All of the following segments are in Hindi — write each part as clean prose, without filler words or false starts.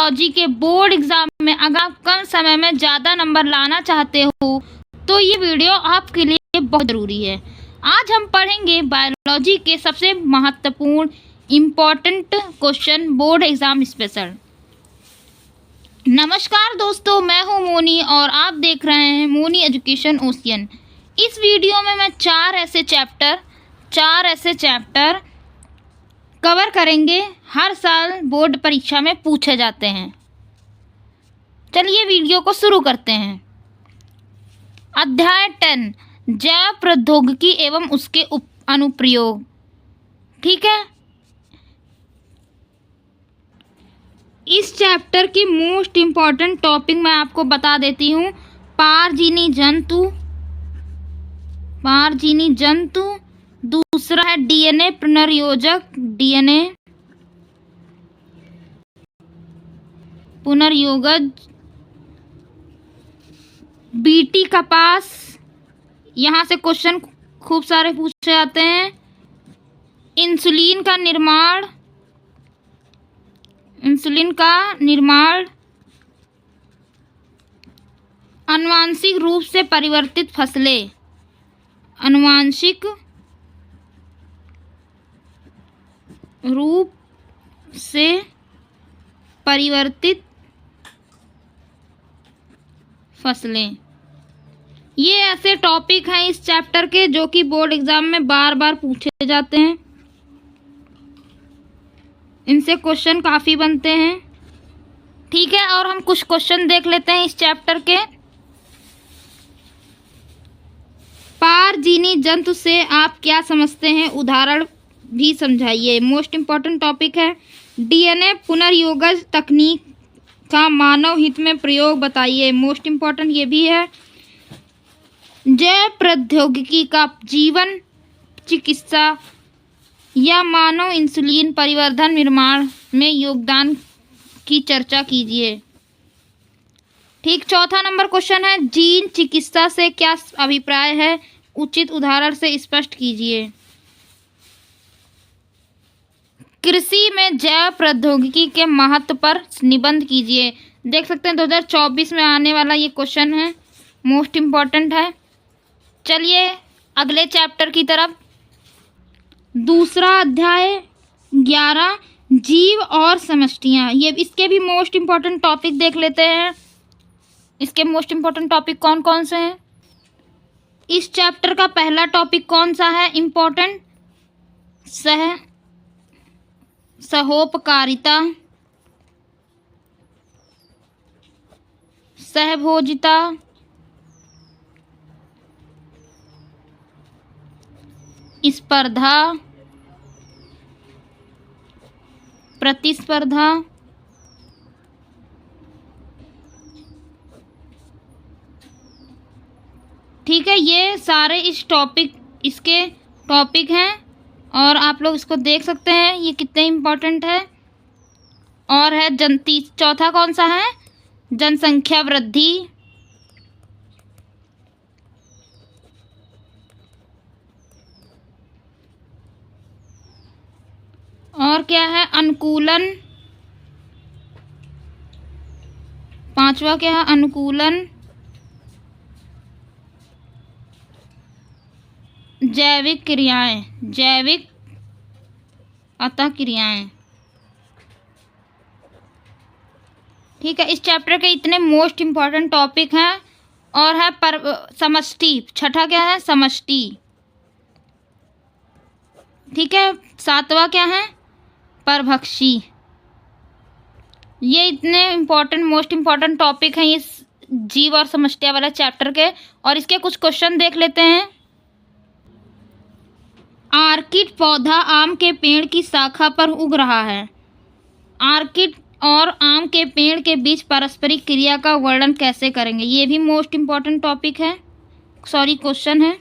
बायोलॉजी के बोर्ड एग्जाम में अगर आप कम समय में ज़्यादा नंबर लाना चाहते हो तो ये वीडियो आपके लिए बहुत ज़रूरी है। आज हम पढ़ेंगे बायोलॉजी के सबसे महत्वपूर्ण important question board exam special. नमस्कार दोस्तों, मैं हूं मोनी और आप देख रहे हैं मोनी एजुकेशन ओशियन। इस वीडियो में मैं चार ऐसे चैप्टर कवर करेंगे हर साल बोर्ड परीक्षा में पूछे जाते हैं। चलिए वीडियो को शुरू करते हैं। अध्याय 10 जैव प्रौद्योगिकी एवं उसके अनुप्रयोग। ठीक है, इस चैप्टर की मोस्ट इम्पॉर्टेंट टॉपिक मैं आपको बता देती हूँ। पारजीवी जंतु, दूसरा है डीएनए पुनर्योगज, बीटी कपास, यहाँ से क्वेश्चन खूब सारे पूछे जाते हैं। इंसुलिन का निर्माण, आनुवांशिक रूप से परिवर्तित फसलें, ये ऐसे टॉपिक हैं इस चैप्टर के जो कि बोर्ड एग्जाम में बार बार पूछे जाते हैं। इनसे क्वेश्चन काफ़ी बनते हैं। ठीक है, और हम कुछ क्वेश्चन देख लेते हैं इस चैप्टर के। पारजीवी जंतु से आप क्या समझते हैं, उदाहरण भी समझाइए। मोस्ट इम्पॉर्टेंट टॉपिक है। डीएनए पुनर्योगज तकनीक का मानव हित में प्रयोग बताइए। मोस्ट इम्पॉर्टेंट ये भी है। जैव प्रौद्योगिकी का जीवन चिकित्सा या मानव इंसुलिन परिवर्धन निर्माण में योगदान की चर्चा कीजिए। ठीक, चौथा नंबर क्वेश्चन है जीन चिकित्सा से क्या अभिप्राय है, उचित उदाहरण से स्पष्ट कीजिए। कृषि में जैव प्रौद्योगिकी के महत्व पर निबंध कीजिए। देख सकते हैं 2024 में आने वाला ये क्वेश्चन है, मोस्ट इम्पॉर्टेंट है। चलिए अगले चैप्टर की तरफ। दूसरा अध्याय 11 जीव और समष्टियाँ। ये इसके भी मोस्ट इम्पॉर्टेंट टॉपिक देख लेते हैं। इसके मोस्ट इम्पॉर्टेंट टॉपिक कौन कौन से हैं। इस चैप्टर का पहला टॉपिक कौन सा है इम्पोर्टेंट, सहोपकारिता, सहभोजिता, स्पर्धा, प्रतिस्पर्धा, ठीक है। ये सारे इसके टॉपिक हैं और आप लोग इसको देख सकते हैं ये कितने इम्पोर्टेंट है। और है चौथा कौन सा है, जनसंख्या वृद्धि, और क्या है अनुकूलन, पांचवा क्या है अनुकूलन, जैविक क्रियाएं। ठीक है, इस चैप्टर के इतने मोस्ट इम्पॉर्टेंट टॉपिक हैं। और है समष्टि, छठा क्या है समष्टि। ठीक है, सातवां क्या है परभक्षी। ये इतने मोस्ट इम्पॉर्टेंट टॉपिक हैं इस जीव और समष्टिया वाला चैप्टर के। और इसके कुछ क्वेश्चन देख लेते हैं। आर्किड पौधा आम के पेड़ की शाखा पर उग रहा है। आर्किड और आम के पेड़ के बीच पारस्परिक क्रिया का वर्णन कैसे करेंगे। ये भी मोस्ट इम्पॉर्टेंट टॉपिक है, क्वेश्चन है।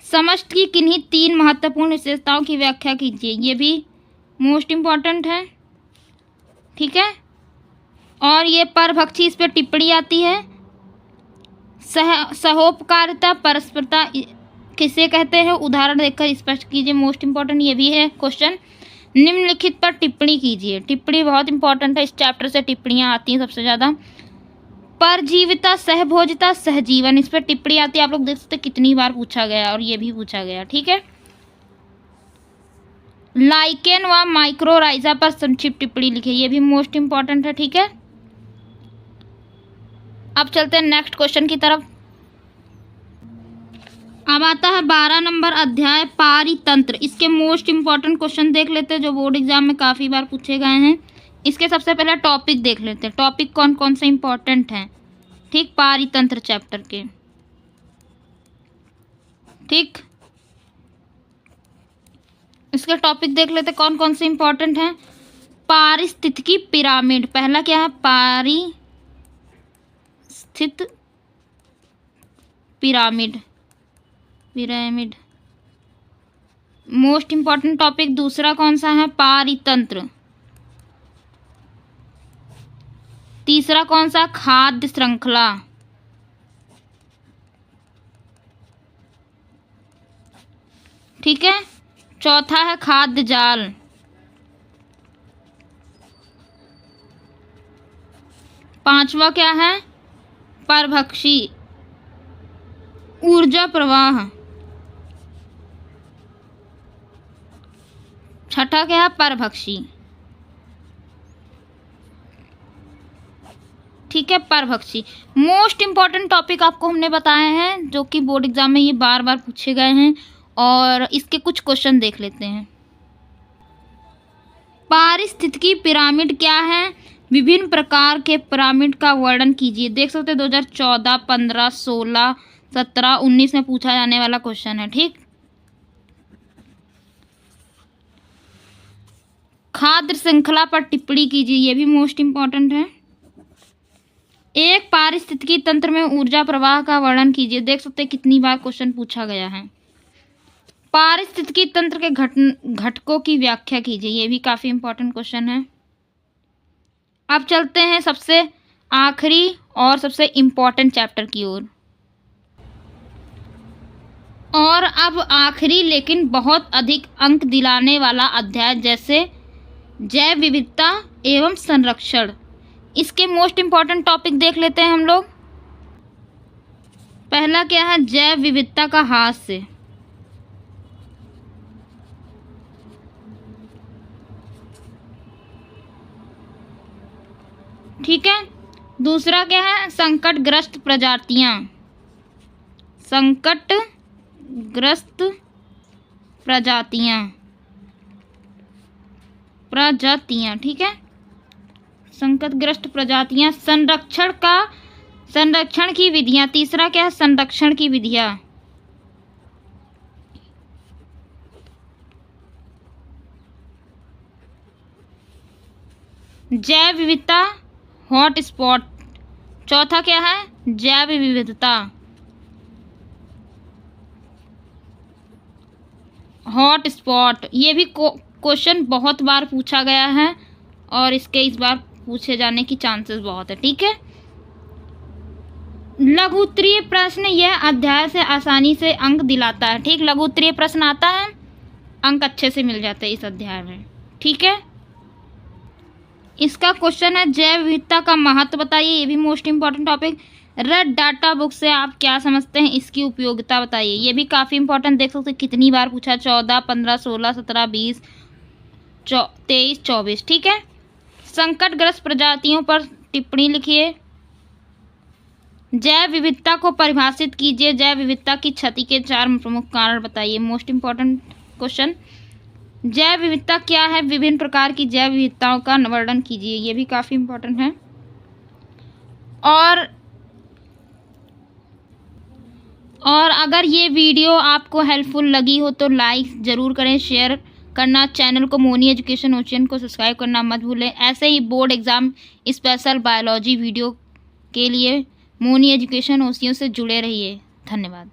समष्टि की किन्हीं 3 महत्वपूर्ण विशेषताओं की व्याख्या कीजिए। ये भी मोस्ट इम्पॉर्टेंट है। ठीक है, और ये परभक्षी, इस पर टिप्पणी आती है। सहोपकारिता, परस्परता किसे कहते हैं, उदाहरण देखकर स्पष्ट कीजिए। मोस्ट इम्पॉर्टेंट ये भी है क्वेश्चन। निम्नलिखित पर टिप्पणी कीजिए। टिप्पणी बहुत इंपॉर्टेंट है, इस चैप्टर से टिप्पणियाँ आती हैं सबसे ज़्यादा। परजीविता, सहभोजिता, सहजीवन, इस पर टिप्पणी आती है। आप लोग देख सकते कितनी बार पूछा गया और ये भी पूछा गया। ठीक है। लाइकेन व माइक्रोराइजा पर संक्षिप्त टिप्पणी लिखिए, ये भी मोस्ट इंपॉर्टेंट है। ठीक है। अब चलते हैं नेक्स्ट क्वेश्चन की तरफ। अब आता है 12 नंबर अध्याय पारितंत्र। इसके मोस्ट इंपॉर्टेंट क्वेश्चन देख लेते हैं जो बोर्ड एग्जाम में काफ़ी बार पूछे गए हैं। इसके सबसे पहले टॉपिक देख लेते हैं, टॉपिक कौन कौन से इंपॉर्टेंट हैं। ठीक, पारितंत्र चैप्टर के। ठीक, इसके टॉपिक देख लेते कौन कौन से इंपॉर्टेंट हैं। पारिस्थितिकी पिरामिड, पहला क्या है, पारिस्थित pyramid, pyramid most important topic. दूसरा कौन सा है, पारितंत्र। तीसरा कौन सा, खाद्य श्रृंखला। ठीक है। चौथा है खाद्य जाल। पांचवा क्या है, परभक्षी ऊर्जा प्रवाह। छठा क्या है, परभक्षी। ठीक है, परभक्षी। मोस्ट इंपॉर्टेंट टॉपिक आपको हमने बताए हैं जो कि बोर्ड एग्जाम में ये बार बार पूछे गए हैं, और इसके कुछ क्वेश्चन देख लेते हैं। पारिस्थितिकी पिरामिड क्या है, विभिन्न प्रकार के पिरामिड का वर्णन कीजिए। देख सकते हैं 2014, 15, 16, 17, 19 में पूछा जाने वाला क्वेश्चन है। ठीक, खाद्य श्रृंखला पर टिप्पणी कीजिए, ये भी मोस्ट इंपॉर्टेंट है। एक पारिस्थितिकी तंत्र में ऊर्जा प्रवाह का वर्णन कीजिए। देख सकते हैं कितनी बार क्वेश्चन पूछा गया है। पारिस्थितिकी तंत्र के घटकों की व्याख्या कीजिए, ये भी काफ़ी इंपॉर्टेंट क्वेश्चन है। अब चलते हैं सबसे आखिरी और सबसे इम्पॉर्टेंट चैप्टर की ओर। और अब आखिरी लेकिन बहुत अधिक अंक दिलाने वाला अध्याय, जैसे जैव विविधता एवं संरक्षण। इसके मोस्ट इंपॉर्टेंट टॉपिक देख लेते हैं हम लोग। पहला क्या है, जैव विविधता का हास्य। ठीक है। दूसरा क्या है, संकटग्रस्त प्रजातियां। संकटग्रस्त प्रजातियां, ठीक है। संकटग्रस्त प्रजातियां। संरक्षण की विधियां। तीसरा क्या है, संरक्षण की विधियां। जैव विविधता हॉट स्पॉट। चौथा क्या है, जैव विविधता हॉट स्पॉट। ये भी क्वेश्चन बहुत बार पूछा गया है और इसके इस बार पूछे जाने की चांसेस बहुत है। ठीक है। लघु उत्तरीय प्रश्न यह अध्याय से आसानी से अंक दिलाता है। ठीक, लघु उत्तरीय प्रश्न आता है, अंक अच्छे से मिल जाते हैं इस अध्याय में। ठीक है। इसका क्वेश्चन है जैव विविधता का महत्व बताइए, ये भी most important topic. Red data book से आप क्या समझते हैं, इसकी उपयोगिता बताइए, ये भी काफ़ी इंपॉर्टेंट। देख सकते हैं कितनी बार पूछा, 14, 15, 16, 17, 20, 23, 24। ठीक है। संकटग्रस्त प्रजातियों पर टिप्पणी लिखिए। जैव विविधता को परिभाषित कीजिए। जैव विविधता की क्षति के 4 प्रमुख कारण बताइए, मोस्ट इंपॉर्टेंट क्वेश्चन। जैव विविधता क्या है, विभिन्न प्रकार की जैव विविधताओं का वर्णन कीजिए, ये भी काफ़ी इंपॉर्टेंट है। और अगर ये वीडियो आपको हेल्पफुल लगी हो तो लाइक ज़रूर करें, शेयर करना, चैनल को मोनी एजुकेशन ओशियन को सब्सक्राइब करना मत भूलें। ऐसे ही board exam special biology video के लिए मोनी एजुकेशन ओशियन से जुड़े रहिए। धन्यवाद।